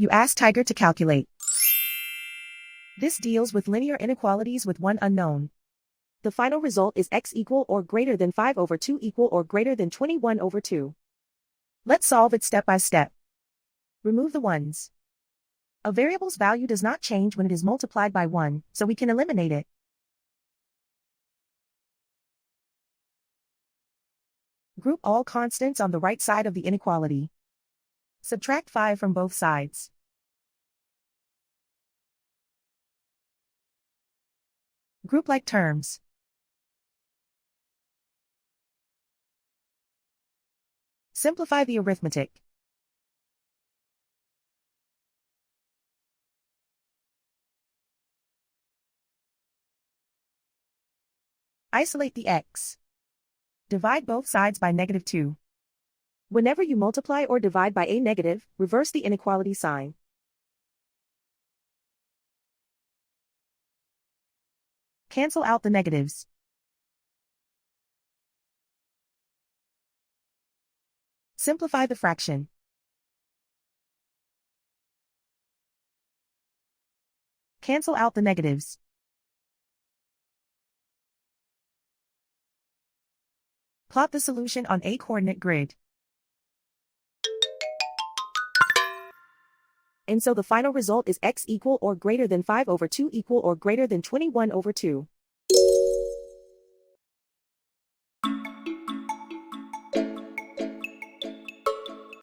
You ask Tiger to calculate. This deals with linear inequalities with one unknown. The final result is x equal or greater than 5 over 2 equal or greater than 21 over 2. Let's solve it step by step. Remove the ones. A variable's value does not change when it is multiplied by 1, so we can eliminate it. Group all constants on the right side of the inequality. Subtract 5 from both sides. Group like terms. Simplify the arithmetic. Isolate the x. Divide both sides by -2. Whenever you multiply or divide by a negative, reverse the inequality sign. Cancel out the negatives. Simplify the fraction. Cancel out the negatives. Plot the solution on a coordinate grid. And so the final result is x equal or greater than 5 over 2 equal or greater than 21 over 2.